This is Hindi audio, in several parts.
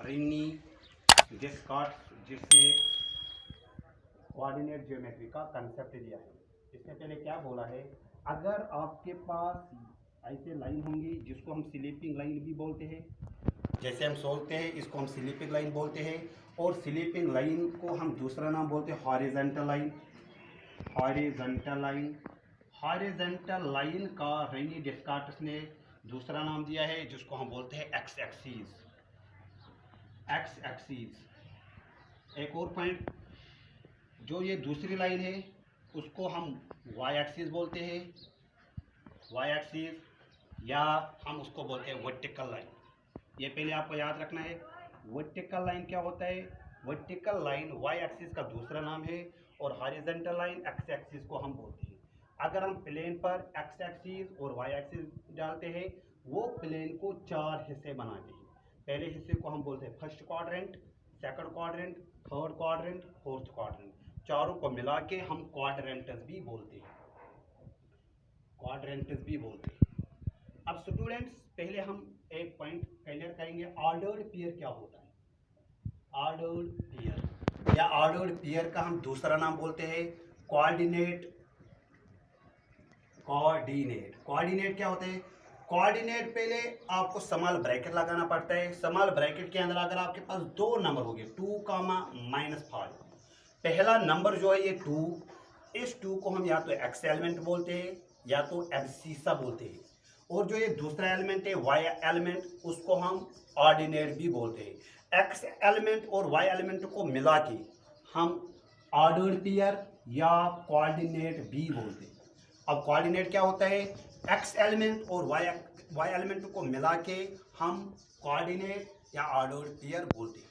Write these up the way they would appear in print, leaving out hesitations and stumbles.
रिनी डिस्कॉर्ड्स जिससे कोऑर्डिनेट ज्योमेट्री का कंसेप्ट दिया है। इससे पहले क्या बोला है, अगर आपके पास ऐसे लाइन होंगी जिसको हम स्लीपिंग लाइन भी बोलते हैं, जैसे हम सोचते हैं इसको हम स्लीपिंग लाइन बोलते हैं, और स्लीपिंग लाइन को हम दूसरा नाम बोलते हैं हॉरिजॉन्टल लाइन। हॉरिजॉन्टल लाइन का रेनी डिस्कॉर्ड्स ने दूसरा नाम दिया है जिसको हम बोलते हैं एक्स एक्सीज। एक और पॉइंट, जो ये दूसरी लाइन है उसको हम वाई एक्सिस बोलते हैं, वाई एक्सिस, या हम उसको बोलते हैं वर्टिकल लाइन। ये पहले आपको याद रखना है। वर्टिकल लाइन क्या होता है? वर्टिकल लाइन वाई एक्सिस का दूसरा नाम है और हॉरिजॉन्टल लाइन एक्स एक्सिस को हम बोलते हैं। अगर हम प्लेन पर एक्स एक्सिस और वाई एक्सिस डालते हैं, वो प्लेन को चार हिस्से बनाते हैं। पहले हिस्से को हम बोलते हैं first quadrant, second quadrant, third quadrant, fourth quadrant. चारों को मिला के हम क्वाड्रेंट्स भी बोलते हैं। अब स्टूडेंट्स, पहले हम एक पॉइंट क्लियर करेंगे, ऑर्डर्ड पेयर क्या होता है। ऑर्डर्ड पेयर या ऑर्डर्ड पेयर का हम दूसरा नाम बोलते हैं कोऑर्डिनेट। कोऑर्डिनेट क्या होते हैं? कोऑर्डिनेट पहले आपको स्मॉल ब्रैकेट लगाना पड़ता है। स्मॉल ब्रैकेट के अंदर अगर आपके पास दो नंबर हो गए 2, -5, पहला नंबर जो है ये 2, इस 2 को हम या तो एक्स एलिमेंट बोलते हैं या तो एब्सिसा बोलते हैं, और जो ये दूसरा एलिमेंट है वाई एलिमेंट, उसको हम ऑर्डिनेट भी बोलते हैं। एक्स एलिमेंट और वाई एलिमेंट को मिला के हम ऑर्डर्ड पेयर या कोऑर्डिनेट भी बोलते हैं। अब कोऑर्डिनेट क्या होता है? एक्स एलिमेंट और वाई एलिमेंट को मिला के हम कोऑर्डिनेट या ऑर्डर्ड पेयर बोलते हैं।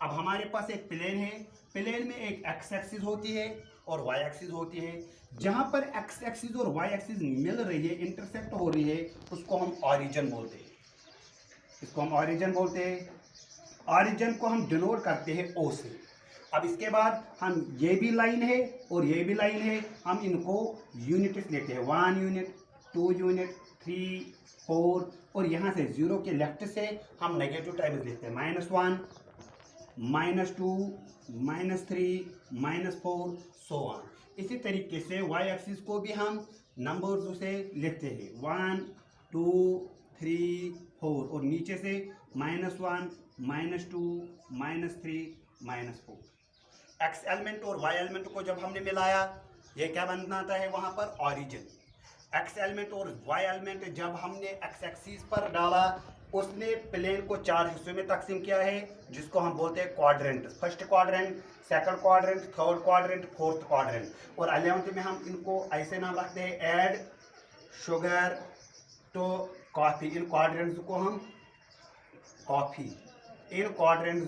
अब हमारे पास एक प्लेन है, प्लेन में एक एक्स एक्सिस होती है और वाई एक्सिस होती है। जहां पर एक्स एक्सिस और वाई एक्सिस मिल रही है, इंटरसेक्ट हो रही है, उसको हम ऑरिजिन बोलते हैं। ऑरिजिन को हम डिनोट करते हैं ओ से। अब इसके बाद हम ये भी लाइन है और ये भी लाइन है, हम इनको यूनिट्स लेते हैं, 1 यूनिट, 2 यूनिट, 3, 4, और यहाँ से 0 के लेफ्ट से हम नेगेटिव टाइम्स लिखते हैं, -1, -2, -3, -4, सो ऑन। इसी तरीके से वाई एक्सिस को भी हम नंबर्स से लिखते हैं, 1, 2, 3, 4, और नीचे से -1, -2, -3, -4। एक्स एलिमेंट और वाई एलिमेंट को जब हमने मिलाया, ये क्या बनाता है वहां पर? ऑरिजिन। एक्स एलिमेंट और वाई एलिमेंट जब हमने एक्स एक्सिस पर डाला, उसने प्लेन को 4 हिस्सों में तकसीम किया है, जिसको हम बोलते हैं quadrant. First quadrant, second quadrant, third quadrant, fourth quadrant. और 11th में हम इनको ऐसे नाम रखते हैं, ऐड, शुगर, तो कॉफी। इन क्वाड्रेंट्स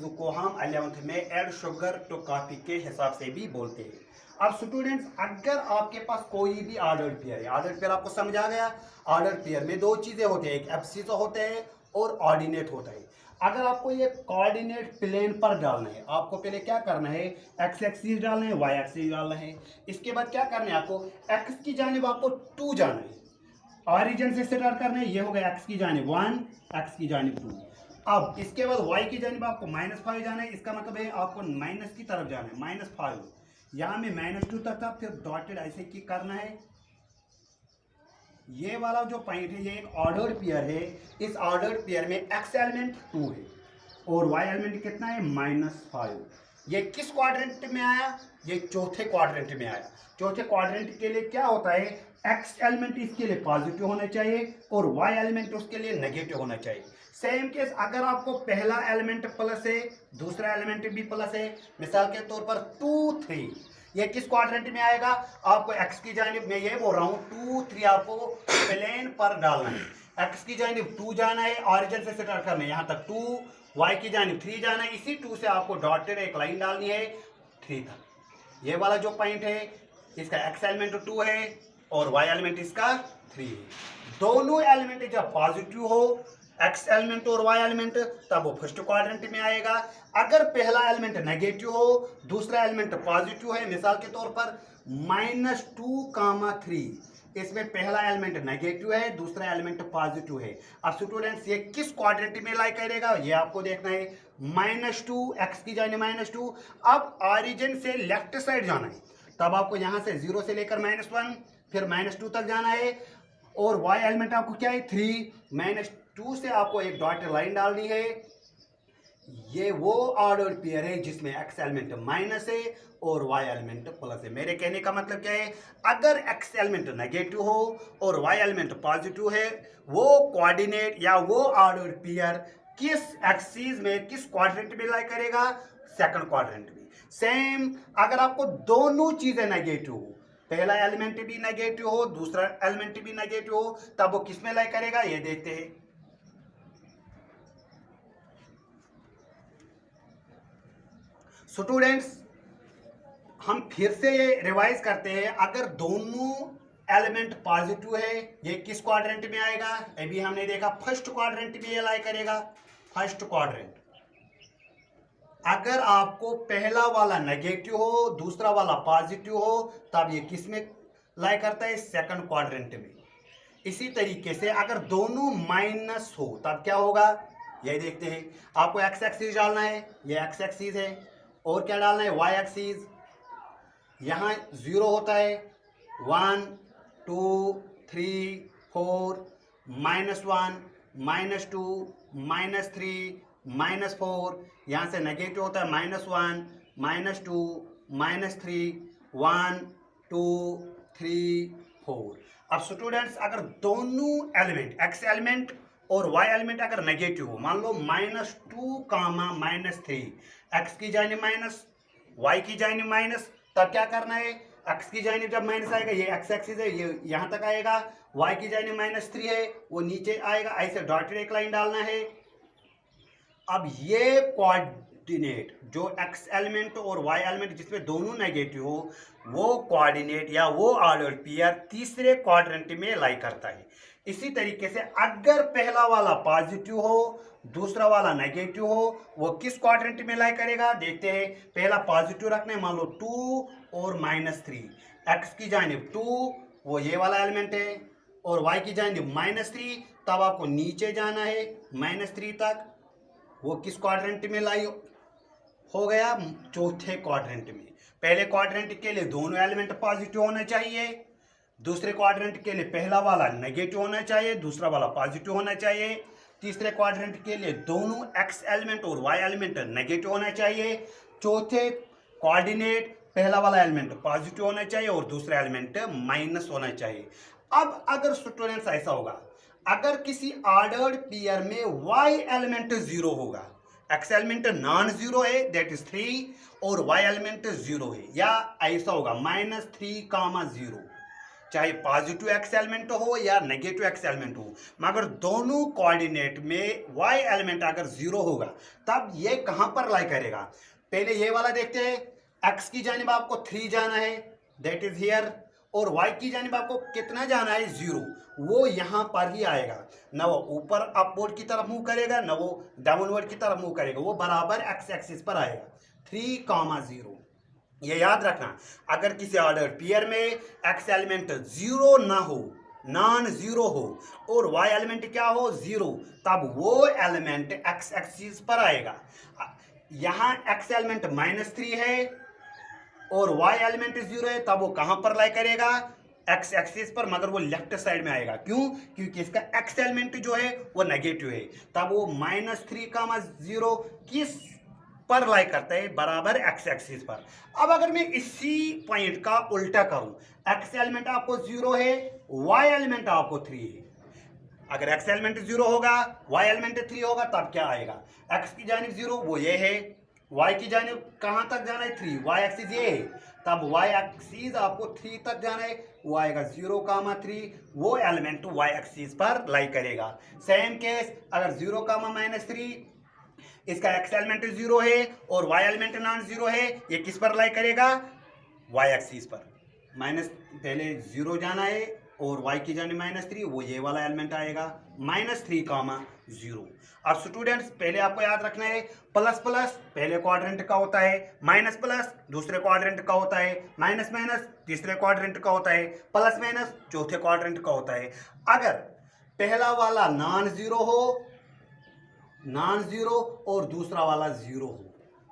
को हम 11th में ऐड, शुगर, टू कॉफी के हिसाब से भी बोलते हैं। अब स्टूडेंट्स, अगर आपके पास कोई भी ऑर्डर्ड पेयर है, ऑर्डर्ड पेयर आपको समझ आ गया। ऑर्डर्ड पेयर में 2 चीजें होती है, एक एब्सिसा होते हैं और ऑर्डिनेट होता है। अगर आपको ये कोऑर्डिनेट प्लेन पर डालना है, आपको पहले क्या करना है? एक्स एक्सिस डालना है, वाई एक्सिस डालना है। इसके बाद क्या करना है आपको? एक्स की जानिब आपको 2 जाना है, ऑरिजिन से स्टार्ट करना है, ये हो गया एक्स की जानिब 1, एक्स की जानिब 2। अब इसके बाद वाई की जानिब आपको -5 जाना है, इसका मतलब है आपको माइनस की तरफ जाना है, -5। यहाँ में -2 तक था, फिर डॉटेड ऐसे की करना है। ये वाला जो पॉइंट है, ये एक ऑर्डर्ड पेयर है। इस ऑर्डर्ड पेयर में एक्स एलिमेंट 2 है और वाई एलिमेंट कितना है? -5। ये किस क्वाड्रेंट में आया? ये चौथे क्वाड्रेंट में आया। चौथे क्वाड्रेंट के लिए क्या होता है? एक्स एलिमेंट इसके लिए पॉजिटिव होना चाहिए और वाई एलिमेंट उसके लिए नेगेटिव होना चाहिए। सेम केस, अगर आपको पहला एलिमेंट प्लस है, दूसरा एलिमेंट भी प्लस है, मिसाल के तौर पर 2, 3, ये किस क्वाड्रेंट में आएगा? आपको एक्स की जानिब, मैं ये बोल रहा हूँ, 2, 3 आपको प्लेन पर डालना है। एक्स की जानिब 2 जाना है, ऑरिजिन से स्टार्ट करना है, यहाँ तक 2, वाई की जानिब 3 जाना है, इसी 2 से आपको डॉटेड एक लाइन डालनी है 3 तक। ये वाला जो पॉइंट है, इसका एक्स एलिमेंट 2 है और वाई एलिमेंट इसका 3 है। दोनों एलिमेंट जब पॉजिटिव हो, एक्स एलिमेंट और वाई एलिमेंट, तब वो फर्स्ट क्वाड्रेंट में आएगा। अगर पहला एलिमेंट नेगेटिव हो, दूसरा एलिमेंट पॉजिटिव है, मिसाल के तौर पर -2, 3, इसमें पहला एलिमेंट नेगेटिव है, दूसरा एलिमेंट पॉजिटिव है। अब स्टूडेंट्स ये किस क्वाड्रेंट में लाई करेगा ये आपको देखना है। -2 x की जाने -2। अब ऑरिजिन से लेफ्ट साइड जाना है, तब आपको यहां से 0 से लेकर -1 फिर -2 तक जाना है। और y एलिमेंट आपको क्या है 3, -2 से आपको एक डॉट लाइन डालनी है। ये वो ऑर्डर पेयर है जिसमें x एलिमेंट माइनस है और y एलिमेंट प्लस है। मेरे कहने का मतलब क्या है, अगर x एलिमेंट नेगेटिव हो और y एलिमेंट पॉजिटिव है, वो कोऑर्डिनेट या वो ऑर्डर पेयर किस एक्सिस में, किस क्वाड्रेंट में लाई करेगा, सेकंड क्वाड्रेंट में। सेम अगर आपको दोनों चीजें नेगेटिव हो, पहला एलिमेंट भी नेगेटिव हो, दूसरा एलिमेंट भी नेगेटिव हो, तब वो किस में लाई करेगा ये देखते हैं। स्टूडेंट्स हम फिर से ये रिवाइज करते हैं, अगर दोनों एलिमेंट पॉजिटिव है ये किस क्वाड्रेंट में आएगा, अभी हमने देखा फर्स्ट क्वाड्रेंट में ये लाई करेगा, फर्स्ट क्वाड्रेंट। अगर आपको पहला वाला नेगेटिव हो दूसरा वाला पॉजिटिव हो, तब ये किस में लाई करता है, सेकंड क्वाड्रेंट में। इसी तरीके से अगर दोनों माइनस हो तब क्या होगा, ये देखते हैं। आपको एक्स एक्सिस डालना है, ये एक्स एक्सिस है, और क्या डालना है वाई एक्सिस। यहाँ 0 होता है, 1 2 3 4 -1 -2 -3 -4। यहाँ से नेगेटिव होता है -1 -2 -3 1 2 3 4। अब स्टूडेंट्स अगर दोनों एलिमेंट x एलिमेंट और y एलिमेंट अगर नेगेटिव हो, मान लो -2 -3, x की जाने माइनस y की जाने माइनस, तब क्या करना है, x की जाने जब माइनस आएगा ये x एक्सिस है, ये यहां तक आएगा, y की जाने -3 है वो नीचे आएगा, ऐसे डॉटेड एक लाइन डालना है। अब ये कोऑर्डिनेट जो x एलिमेंट और y एलिमेंट जिसमें दोनों नेगेटिव हो, वो कोऑर्डिनेट या वो ऑर्डर पेयर तीसरे क्वाड्रेंट में लाई करता है। इसी तरीके से अगर पहला वाला पॉजिटिव हो दूसरा वाला नेगेटिव हो, वो किस क्वाड्रेंट में लाई करेगा देखते हैं। पहला पॉजिटिव रखने, मान लो 2 और -3, x की जानिब 2 वो ये वाला एलिमेंट है और y की जानिब -3, तब आपको नीचे जाना है -3 तक, वो किस क्वाड्रेंट में लाई हो गया, चौथे क्वाड्रेंट में। पहले क्वाड्रेंट के लिए दोनों एलिमेंट पॉजिटिव होना चाहिए, दूसरे क्वाड्रेंट के लिए पहला वाला नेगेटिव होना चाहिए दूसरा वाला पॉजिटिव होना चाहिए, तीसरे क्वाड्रेंट के लिए दोनों x एलिमेंट और y एलिमेंट नेगेटिव होना चाहिए, चौथे कोऑर्डिनेट पहला वाला एलिमेंट पॉजिटिव होना चाहिए और दूसरा एलिमेंट माइनस होना चाहिए। अब अगर स्टूडेंट्स ऐसा होगा, अगर किसी ऑर्डर्ड पेयर में y एलिमेंट 0 होगा, x एलिमेंट नॉन जीरो है दैट इज 3 और y एलिमेंट 0 है, या ऐसा होगा -3, 0, चाहे पॉजिटिव x एलिमेंट हो या नेगेटिव x एलिमेंट हो, मगर दोनों कोऑर्डिनेट में y एलिमेंट अगर 0 होगा, तब ये कहां पर लाई करेगा। पहले ये वाला देखते हैं, x की जानिब आपको 3 जाना है दैट इज हियर, और y की जानिब आपको कितना जाना है 0, वो यहां पर ही आएगा, ना वो ऊपर अपवर्ड की तरफ मूव करेगा ना वो डाउनवर्ड की तरफ मूव करेगा, वो बराबर x एक्सिस पर आएगा 3, 0। ये याद रखना, अगर किसी ऑर्डर पेयर में x एलिमेंट 0 ना हो, नॉन जीरो हो, और y एलिमेंट क्या हो 0, तब वो एलिमेंट x एक्सिस पर आएगा। यहाँ x एलिमेंट -3 है और y एलिमेंट 0 है, तब वो कहां पर लाई करेगा, x एक्सिस पर, मगर वो लेफ्ट साइड में आएगा। क्यों, क्योंकि इसका x एलिमेंट जो है वो नेगेटिव है, तब वो -3, 0 किस पर लाई करता है, बराबर x एक्सिस पर। अब अगर मैं इसी पॉइंट का उल्टा करूं, x एलिमेंट आपको 0 है, y एलिमेंट आपको 3 है, अगर x एलिमेंट 0 होगा y एलिमेंट 3 होगा, तब क्या आएगा, x की जानिब 0 वो ये है, y की जानिब कहां तक जाना है 3, y एक्सिस ये है, तब y एक्सिस आपको 3 तक जाना है, वो आएगा 0, 3, वो एलिमेंट y एक्सिस पर लाई करेगा। सेम केस अगर 0, -3, इसका x एलिमेंट 0 है और y एलिमेंट नॉन 0 है, ये किस पर लाई करेगा, y एक्सिस पर, माइनस पहले 0 जाना है और y की जगह -3, वो ये वाला एलिमेंट आएगा -3, 0। अब स्टूडेंट्स पहले आपको याद रखना है प्लस प्लस पहले क्वाड्रेंट का होता है, माइनस प्लस दूसरे क्वाड्रेंट का होता है, माइनस माइनस तीसरे क्वाड्रेंट का होता है, प्लस माइनस चौथे क्वाड्रेंट का होता है। अगर पहला वाला नॉन जीरो और दूसरा वाला जीरो हो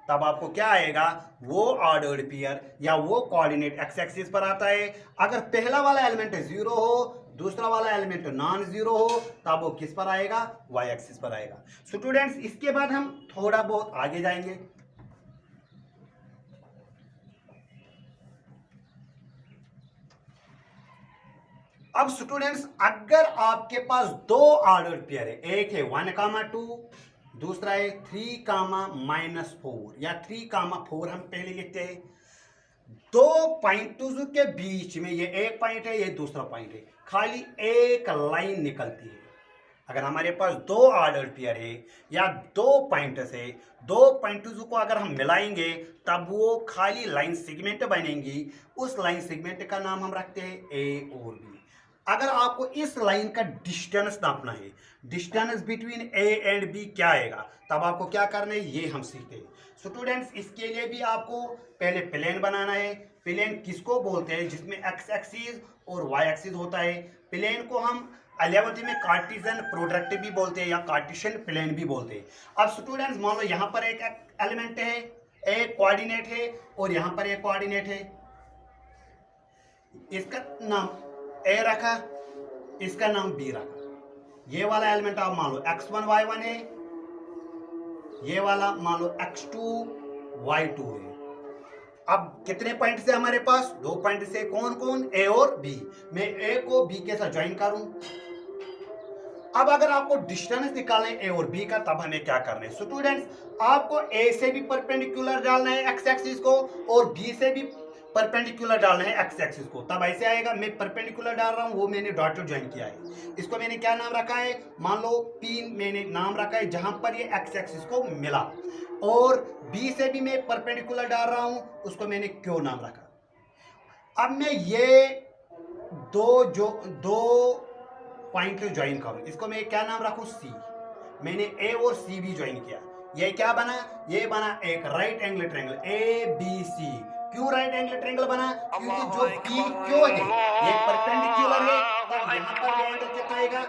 तब आपको क्या आएगा, वो ऑर्डर्ड पेयर या वो कोऑर्डिनेट एक्स एक्सिस पर आता है। अगर पहला वाला एलिमेंट जीरो हो, दूसरा वाला एलिमेंट नॉन जीरो हो, तब वो किस पर आएगा, वाई एक्सिस पर आएगा। स्टूडेंट्स इसके बाद हम थोड़ा बहुत आगे जाएंगे। अब स्टूडेंट्स अगर आपके पास दो ऑर्डर्ड पेयर है, एक है 1, 2, दूसरा है 3, -4 या 3, 4 हम पहले लिखते हैं। दो पॉइंट्स के बीच में ये एक पॉइंट है, ये दूसरा पॉइंट है, खाली एक लाइन निकलती है। अगर हमारे पास दो ऑर्डर पेयर है या दो पॉइंट्स है, दो पॉइंट्स को अगर हम मिलाएंगे तब वो खाली लाइन सेगमेंट बनेंगी। उस लाइन सेगमेंट का नाम हम रखते हैं ए और बी। अगर आपको इस लाइन का डिस्टेंस नापना है, distance between A and B क्या आएगा, तब आपको क्या करना है ये हम सीखते हैं। स्टूडेंट्स इसके लिए भी आपको पहले प्लेन बनाना है। प्लेन किसको बोलते हैं, जिसमें एक्स एक्सिस और वाई एक्सिस होता है। प्लेन को हम 11वीं में कार्टेशियन प्रोडक्ट भी बोलते हैं या कार्टेशियन प्लेन भी बोलते हैं। अब स्टूडेंट्स मान लो यहाँ पर एक एलिमेंट है, एक कोऑर्डिनेट है और यहाँ पर एक कोऑर्डिनेट है। इसका नाम ए रखा, इसका नाम बी रखा। ये वाला एलिमेंट आप मान लो x1 y1 है, ये वाला मान लो x2 y2 है। अब कितने पॉइंट से हमारे पास, दो पॉइंट से, कौन कौन, ए और बी। मैं ए को बी के साथ ज्वाइन करूं। अब अगर आपको डिस्टेंस निकालना है ए और बी का, तब हमें क्या करना है स्टूडेंट्स, आपको ए से भी परपेंडिकुलर डालना है एक्स एक्सिस को और बी से भी परपेंडिकुलर डालना है एक्स एक्सिस को। तब ऐसे आएगा, मैं परपेंडिकुलर डाल रहा हूं, वो मैंने डॉटेड ज्वाइन किया है। इसको मैंने क्या नाम रखा है, मान लो P मैंने नाम रखा है जहां पर ये एक्स एक्सिस को मिला, और बी से भी मैं परपेंडिकुलर डाल रहा हूं, उसको मैंने क्यों नाम रखा। अब मैं ये दो पॉइंट ज्वाइन करूं, इसको मैं क्या नाम रखूं, सी। मैंने ए और सी भी ज्वाइन किया, ये क्या बना, ये बना एक राइट एंगल ट्रायंगल ABC। क्यों राइट एंगल ट्रायंगल बना, क्योंकि जो बी क्यों है ये परपेंडिकुलर है, तब यहाँ पर एंगल कितना आएगा,